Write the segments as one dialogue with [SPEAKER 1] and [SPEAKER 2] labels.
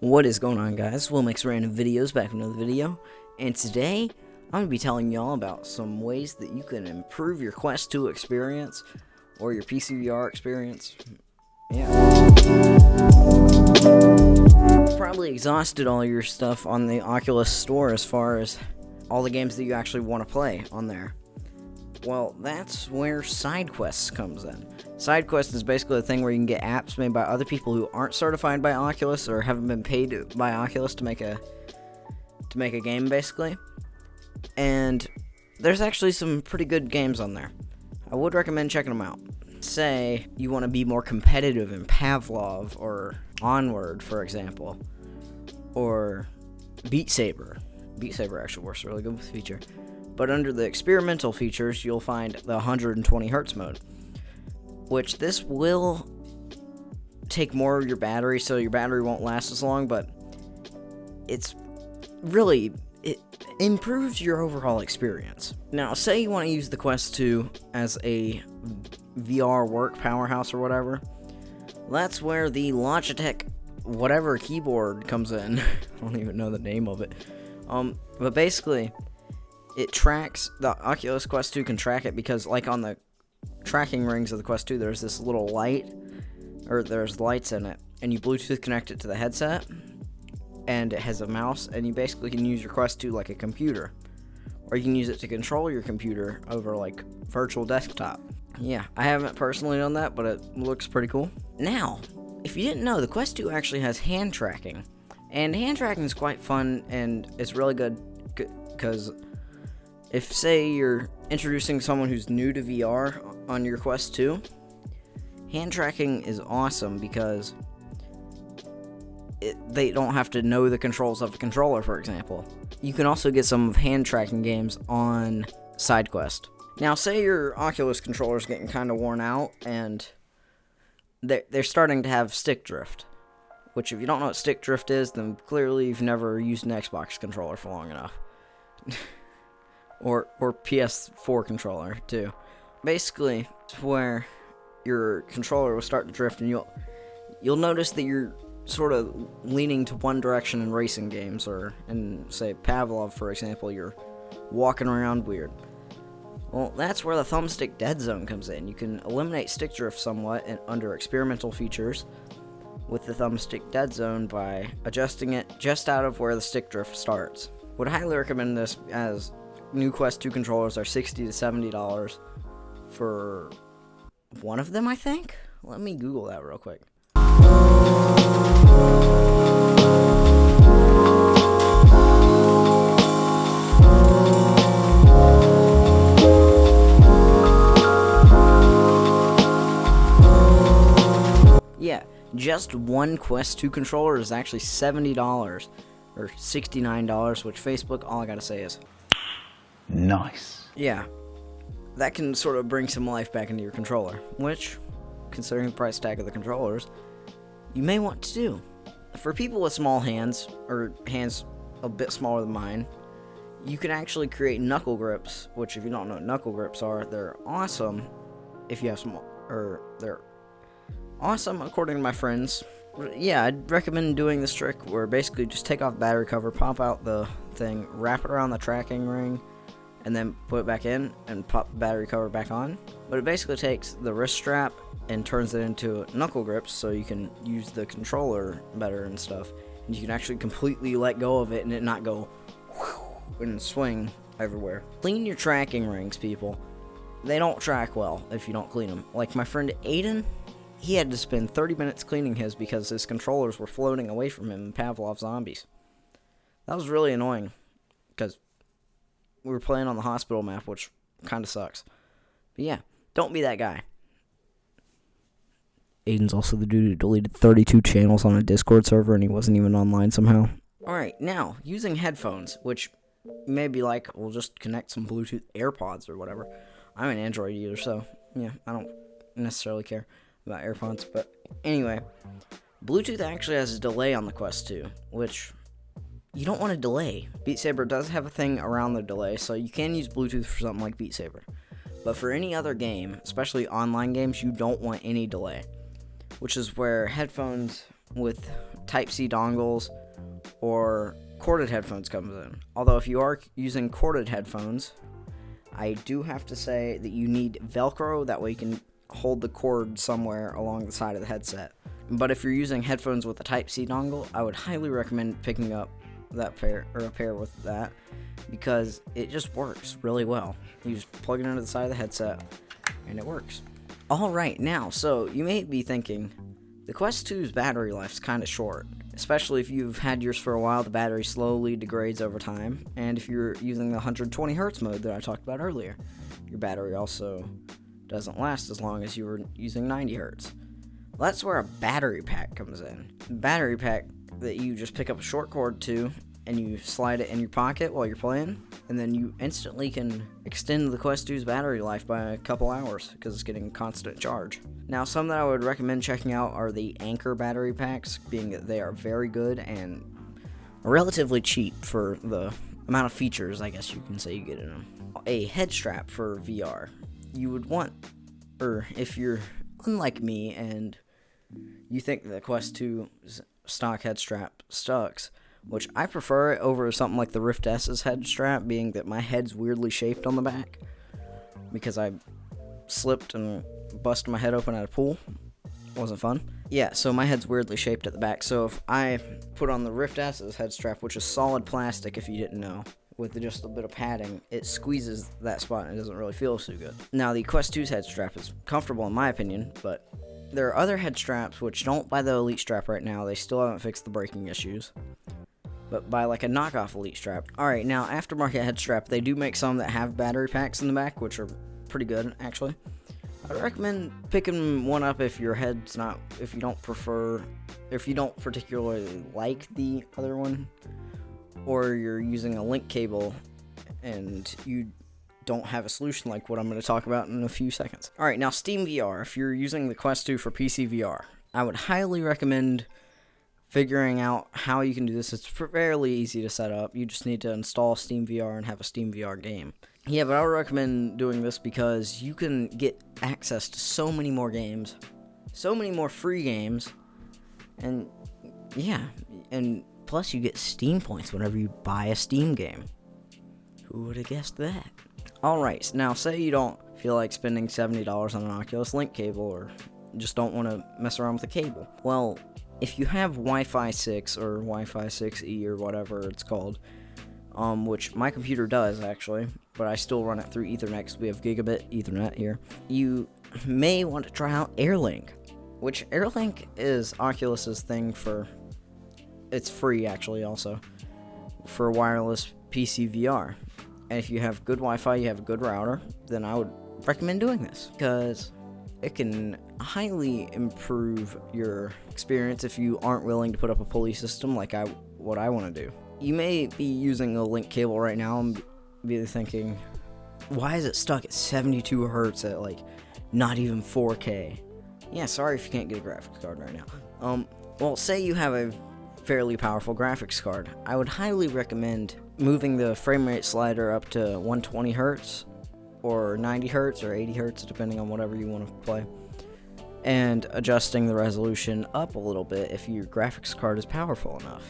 [SPEAKER 1] What is going on, guys? Will Makes Random Videos back with another video, and today I'm going to be telling y'all about some ways that you can improve your Quest 2 experience or your PCVR experience. Yeah. You've probably exhausted all your stuff on the Oculus store as far as all the games that you actually want to play on there. Well, that's where Sidequest comes in. Sidequest is basically a thing where you can get apps made by other people who aren't certified by Oculus or haven't been paid by Oculus to make a game, basically. And there's actually some pretty good games on there. I would recommend checking them out. Say you want to be more competitive in Pavlov or Onward, for example, or Beat Saber. Beat Saber actually works really good with the feature. But under the experimental features, you'll find the 120 Hz mode, which this will take more of your battery, so your battery won't last as long, but it improves your overall experience. Now, say you want to use the Quest 2 as a VR work powerhouse or whatever, that's where the Logitech whatever keyboard comes in. I don't even know the name of it. But basically, it tracks, the Oculus Quest 2 can track it because, like on the tracking rings of the Quest 2, there's this little light, or there's lights in it, and you Bluetooth connect it to the headset, and it has a mouse, and you basically can use your Quest 2 like a computer, or you can use it to control your computer over like virtual desktop. Yeah, I haven't personally done that, but it looks pretty cool. Now, if you didn't know, the Quest 2 actually has hand tracking, and hand tracking is quite fun, and it's really good because if, say, you're introducing someone who's new to VR on your Quest 2, hand tracking is awesome because they don't have to know the controls of a controller, for example. You can also get some hand tracking games on Sidequest. Now, say your Oculus controller's getting kind of worn out, and they're starting to have stick drift, which, if you don't know what stick drift is, then clearly you've never used an Xbox controller for long enough. Or PS4 controller, too. Basically, it's where your controller will start to drift, and you'll notice that you're sort of leaning to one direction in racing games, or in, say, Pavlov, for example, you're walking around weird. Well, that's where the Thumbstick deadzone comes in. You can eliminate stick drift somewhat under experimental features with the Thumbstick deadzone by adjusting it just out of where the stick drift starts. Would highly recommend this, as new Quest 2 controllers are $60 to $70 for one of them, I think? Let me Google that real quick. Yeah, just one Quest 2 controller is actually $70 or $69, which Facebook, all I gotta say is
[SPEAKER 2] nice.
[SPEAKER 1] Yeah, that can sort of bring some life back into your controller, which, considering the price tag of the controllers, you may want to do. For people with small hands, or hands a bit smaller than mine, you can actually create knuckle grips, which, if you don't know what knuckle grips are, they're awesome if you have small, or they're awesome according to my friends. Yeah, I'd recommend doing this trick where basically just take off the battery cover, pop out the thing, wrap it around the tracking ring, and then put it back in and pop the battery cover back on. But it basically takes the wrist strap and turns it into knuckle grips, so you can use the controller better and stuff. And you can actually completely let go of it and it not go whoosh and swing everywhere. Clean your tracking rings, people. They don't track well if you don't clean them. Like my friend Aiden, he had to spend 30 minutes cleaning his because his controllers were floating away from him in Pavlov zombies. That was really annoying because we were playing on the hospital map, which kind of sucks. But yeah, don't be that guy. Aiden's also the dude who deleted 32 channels on a Discord server, and he wasn't even online somehow. Alright, now, using headphones, which may be like, we'll just connect some Bluetooth AirPods or whatever. I'm an Android user, so, yeah, I don't necessarily care about AirPods. But anyway, Bluetooth actually has a delay on the Quest 2, which you don't want to delay. Beat Saber does have a thing around the delay, so you can use Bluetooth for something like Beat Saber. But for any other game, especially online games, you don't want any delay, which is where headphones with Type-C dongles or corded headphones comes in. Although if you are using corded headphones, I do have to say that you need Velcro, that way you can hold the cord somewhere along the side of the headset. But if you're using headphones with a Type-C dongle, I would highly recommend picking up that pair, or a pair with that, because it just works really well. You just plug it into the side of the headset and it works. Alright, now, so you may be thinking, the Quest 2's battery life is kind of short, especially if you've had yours for a while. The battery slowly degrades over time, and if you're using the 120 Hz mode that I talked about earlier, your battery also doesn't last as long as you were using 90 Hz. Well, that's where a battery pack comes in. A battery pack that you just pick up a short cord to, and you slide it in your pocket while you're playing, and then you instantly can extend the Quest 2's battery life by a couple hours because it's getting constant charge. Now, some that I would recommend checking out are the Anker battery packs, being that they are very good and relatively cheap for the amount of features, I guess you can say, you get in them. A head strap for VR. You would want, or if you're unlike me and you think the Quest 2's stock head strap sucks, which I prefer it over something like the Rift S's head strap, being that my head's weirdly shaped on the back because I slipped and busted my head open at a pool. Wasn't fun. Yeah, so my head's weirdly shaped at the back, so if I put on the Rift S's head strap, which is solid plastic if you didn't know, with just a bit of padding, it squeezes that spot and it doesn't really feel so good. Now, the Quest 2's head strap is comfortable in my opinion, but there are other head straps which don't buy the Elite strap right now. They still haven't fixed the braking issues, but buy like a knockoff Elite strap. Alright, now aftermarket head strap, they do make some that have battery packs in the back, which are pretty good actually. I'd recommend picking one up if your head's not, if you don't particularly like the other one, or you're using a link cable and you don't have a solution like what I'm going to talk about in a few seconds. Alright, now SteamVR. If you're using the Quest 2 for PC VR, I would highly recommend figuring out how you can do this. It's fairly easy to set up. You just need to install SteamVR and have a SteamVR game. Yeah, but I would recommend doing this because you can get access to so many more games, so many more free games, and yeah, and plus you get Steam points whenever you buy a Steam game. Who would have guessed that? Alright, now say you don't feel like spending $70 on an Oculus Link cable, or just don't want to mess around with the cable. Well, if you have Wi-Fi 6 or Wi-Fi 6E or whatever it's called, which my computer does actually, but I still run it through Ethernet because we have gigabit Ethernet here, you may want to try out Airlink, which Airlink is Oculus's thing for, it's free actually also, for wireless PC VR. And if you have good Wi-Fi, you have a good router, then I would recommend doing this, because it can highly improve your experience if you aren't willing to put up a pulley system like what I want to do. You may be using a link cable right now and be thinking, why is it stuck at 72 Hertz at like not even 4K? Yeah, sorry if you can't get a graphics card right now. Well, say you have a fairly powerful graphics card. I would highly recommend moving the frame rate slider up to 120 Hertz or 90 Hertz or 80 Hertz, depending on whatever you want to play, and adjusting the resolution up a little bit if your graphics card is powerful enough.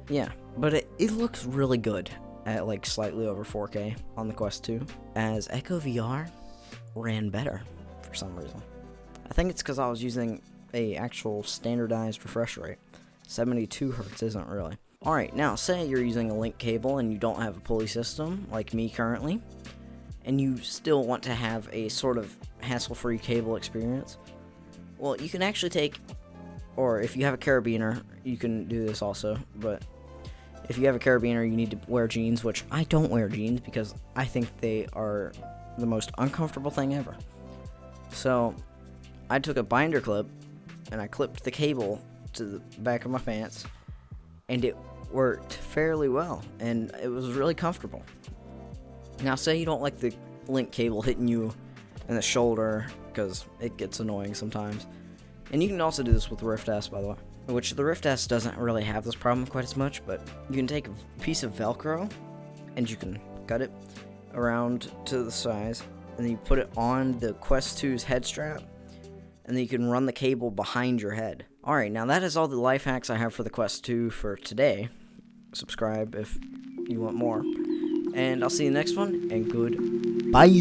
[SPEAKER 1] Yeah, but it looks really good at like slightly over 4K on the Quest 2, as Echo VR ran better for some reason. I think it's because I was using a actual standardized refresh rate. 72 Hertz isn't really. Alright, now say you're using a link cable and you don't have a pulley system, like me currently, and you still want to have a sort of hassle-free cable experience. Well, you can actually take, or if you have a carabiner, you can do this also, but if you have a carabiner, you need to wear jeans, which I don't wear jeans because I think they are the most uncomfortable thing ever. So I took a binder clip and I clipped the cable to the back of my pants, and it worked fairly well, and it was really comfortable. Now say you don't like the link cable hitting you in the shoulder, because it gets annoying sometimes. And you can also do this with the Rift S, by the way, which the Rift S doesn't really have this problem quite as much, but you can take a piece of Velcro and you can cut it around to the size, and then you put it on the Quest 2's head strap, and then you can run the cable behind your head. Alright, now that is all the life hacks I have for the Quest 2 for today. Subscribe if you want more. And I'll see you next one, and goodbye.